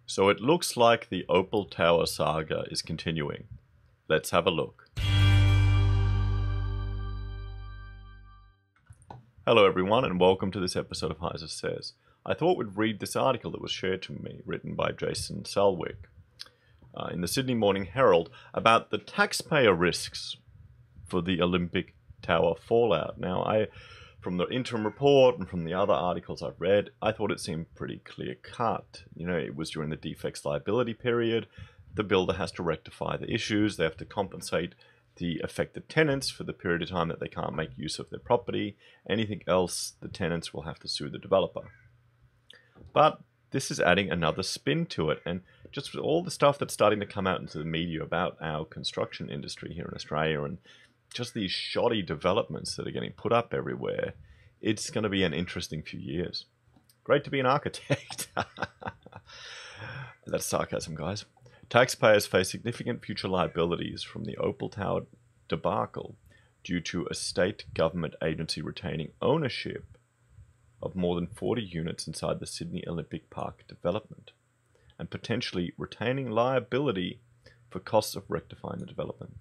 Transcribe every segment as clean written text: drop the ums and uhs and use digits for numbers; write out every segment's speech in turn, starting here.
So it looks like the Opal Tower saga is continuing. Let's have a look. Hello everyone and welcome to this episode of Heiser Says. I thought we'd read this article that was shared to me, written by Jason Selwick in the Sydney Morning Herald about the taxpayer risks for the Olympic Tower fallout. Now, from the interim report and from the other articles I've read, I thought it seemed pretty clear-cut. You know, it was during the defects liability period. The builder has to rectify the issues. They have to compensate the affected tenants for the period of time that they can't make use of their property. Anything else, the tenants will have to sue the developer. But this is adding another spin to it, and just with all the stuff that's starting to come out into the media about our construction industry here in Australia and just these shoddy developments that are getting put up everywhere, it's going to be an interesting few years. Great to be an architect. That's sarcasm, guys. Taxpayers face significant future liabilities from the Opal Tower debacle due to a state government agency retaining ownership of more than 40 units inside the Sydney Olympic Park development, and potentially retaining liability for costs of rectifying the development.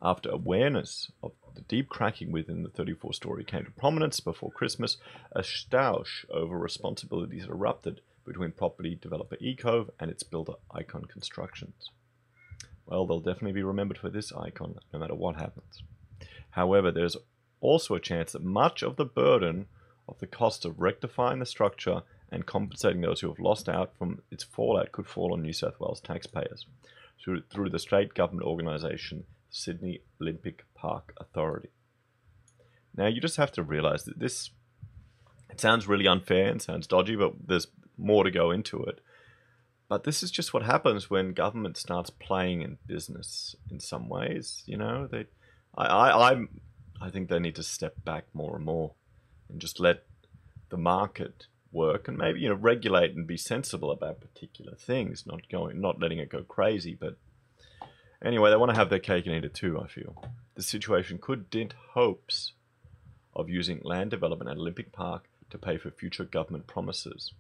After awareness of the deep cracking within the 34-story came to prominence before Christmas, a stoush over responsibilities erupted between property developer Ecove and its builder Icon Constructions. Well, they'll definitely be remembered for this Icon, no matter what happens. However, there's also a chance that much of the burden of the cost of rectifying the structure and compensating those who have lost out from its fallout could fall on New South Wales taxpayers through the state government organisation Sydney Olympic Park Authority. Now, you just have to realise that it sounds really unfair and sounds dodgy, but there's more to go into it. But this is just what happens when government starts playing in business in some ways. You know, I think they need to step back more and more and just let the market work and maybe, regulate and be sensible about particular things, not letting it go crazy. But anyway, they want to have their cake and eat it too, I feel. The situation could dent hopes of using land development at Olympic Park to pay for future government promises.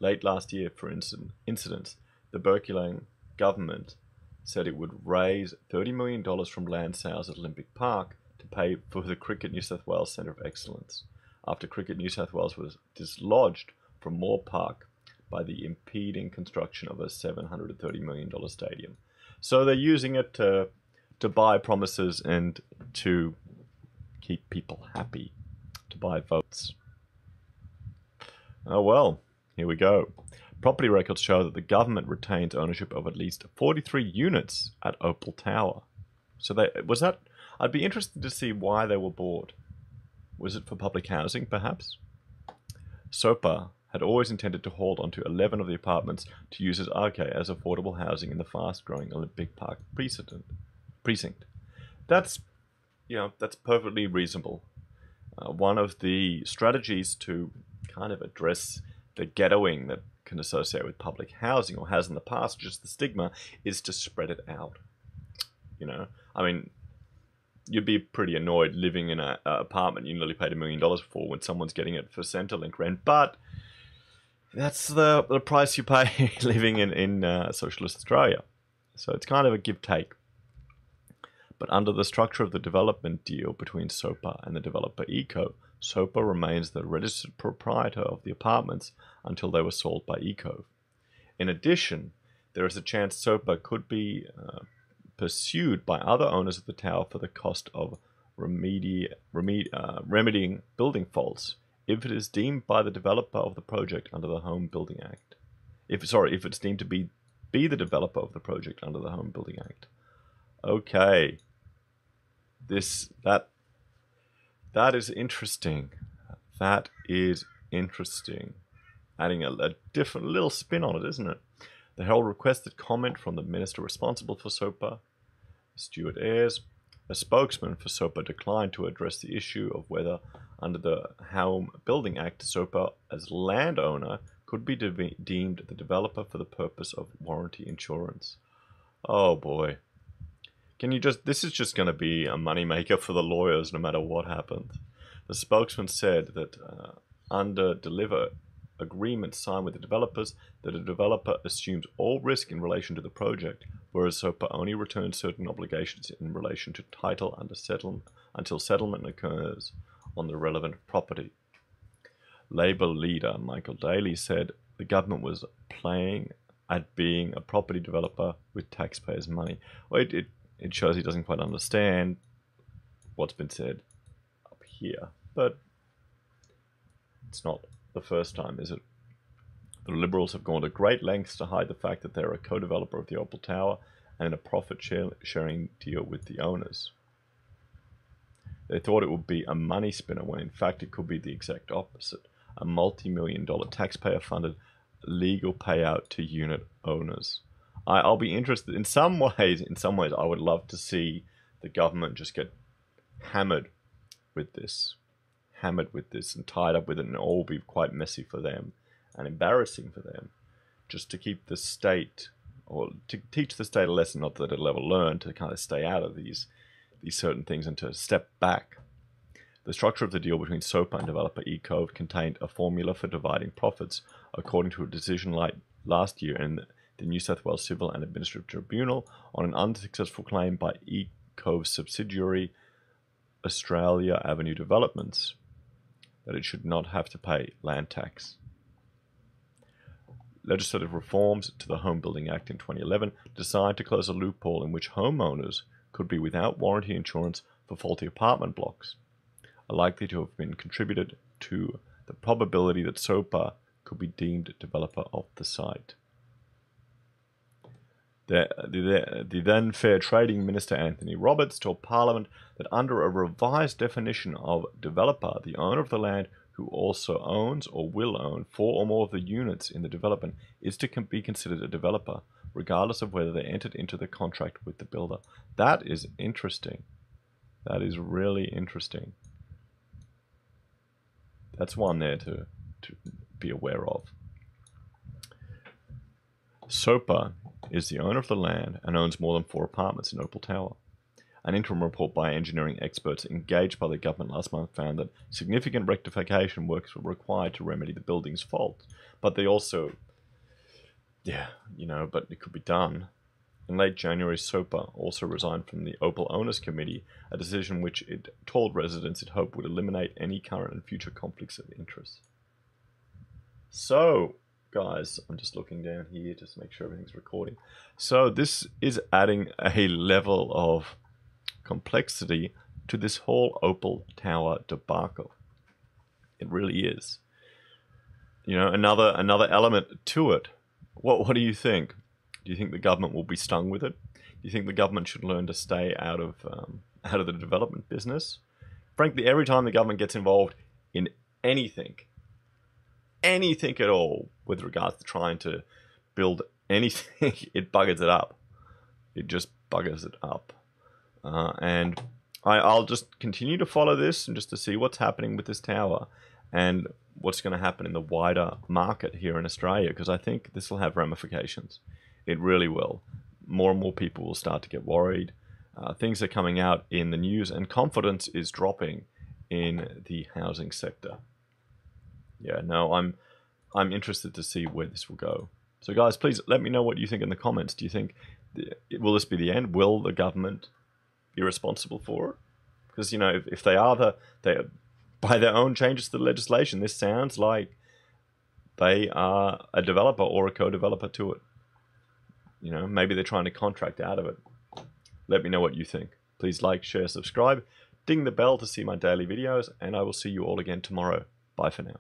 Late last year, for instance, the Berkeleyan government said it would raise $30 million from land sales at Olympic Park to pay for the Cricket New South Wales Centre of Excellence, after Cricket New South Wales was dislodged from Moore Park by the impeding construction of a $730 million stadium. So they're using it to buy promises and to keep people happy, to buy votes. Oh well, here we go. Property records show that the government retains ownership of at least 43 units at Opal Tower. So I'd be interested to see why they were bought. Was it for public housing, perhaps? SOPA had always intended to hold onto 11 of the apartments to use as affordable housing in the fast-growing Olympic Park precinct. That's perfectly reasonable. One of the strategies to kind of address the ghettoing that can associate with public housing, or has in the past, just the stigma, is to spread it out. You'd be pretty annoyed living in an apartment you nearly paid $1 million for when someone's getting it for Centrelink rent, but that's the price you pay living in socialist Australia. So it's kind of a give-take. But under the structure of the development deal between SOPA and the developer Eco, SOPA remains the registered proprietor of the apartments until they were sold by Eco. In addition, there is a chance SOPA could be pursued by other owners of the tower for the cost of remedying building faults if it is deemed by the developer of the project under the Home Building Act. If it's deemed to be the developer of the project under the Home Building Act. Okay. That is interesting. That is interesting. Adding a different little spin on it, isn't it? The Herald requested comment from the minister responsible for SOPA, Stuart Ayres. A spokesman for SOPA declined to address the issue of whether, under the Home Building Act, SOPA as landowner could be deemed the developer for the purpose of warranty insurance. Oh boy. This is just going to be a moneymaker for the lawyers no matter what happens. The spokesman said that under agreement signed with the developers that a developer assumes all risk in relation to the project, whereas SOPA only returns certain obligations in relation to title until settlement occurs on the relevant property. Labour leader Michael Daly said the government was playing at being a property developer with taxpayers' money. Well, it shows he doesn't quite understand what's been said up here, but it's not the first time, is it? The Liberals have gone to great lengths to hide the fact that they're a co-developer of the Opal Tower and in a profit-sharing deal with the owners. They thought it would be a money spinner when in fact it could be the exact opposite, a multi-million-dollar taxpayer-funded legal payout to unit owners. I'll be interested in some ways. I would love to see the government just get hammered with this and tied up with it, and it all be quite messy for them and embarrassing for them, just to keep the state, or to teach the state a lesson, not that it'll ever learn, to kind of stay out of these certain things and to step back. The structure of the deal between SOPA and developer eCove contained a formula for dividing profits, according to a decision last year in the New South Wales Civil and Administrative Tribunal on an unsuccessful claim by eCove's subsidiary Australia Avenue Developments that it should not have to pay land tax. Legislative reforms to the Home Building Act in 2011 designed to close a loophole in which homeowners could be without warranty insurance for faulty apartment blocks, are likely to have been contributed to the probability that SOPA could be deemed developer of the site. The then Fair Trading Minister Anthony Roberts told Parliament that under a revised definition of developer, the owner of the land who also owns or will own 4 or more of the units in the development is to be considered a developer, regardless of whether they entered into the contract with the builder. That is interesting. That is really interesting. That's one there to be aware of. SOPA is the owner of the land and owns more than 4 apartments in Opal Tower. An interim report by engineering experts engaged by the government last month found that significant rectification works were required to remedy the building's fault. But they also, but it could be done. In late January, SOPA also resigned from the Opal Owners Committee, a decision which it told residents it hoped would eliminate any current and future conflicts of interest. So, guys, I'm just looking down here just to make sure everything's recording. So this is adding a level of complexity to this whole Opal Tower debacle. It really is. Another element to it. What do you think? Do you think the government will be stung with it? Do you think the government should learn to stay out of the development business? Frankly, every time the government gets involved in anything at all with regards to trying to build anything, it buggers it up. It just buggers it up. And I'll just continue to follow this and just to see what's happening with this tower and what's going to happen in the wider market here in Australia, because I think this will have ramifications. It really will. More and more people will start to get worried. Things are coming out in the news, and confidence is dropping in the housing sector. Yeah, no, I'm interested to see where this will go. So guys, please let me know what you think in the comments. Do you think, will this be the end? Will the government be responsible for it? Because, if they are by their own changes to the legislation, this sounds like they are a developer or a co-developer to it. Maybe they're trying to contract out of it. Let me know what you think. Please like, share, subscribe, ding the bell to see my daily videos, and I will see you all again tomorrow. Bye for now.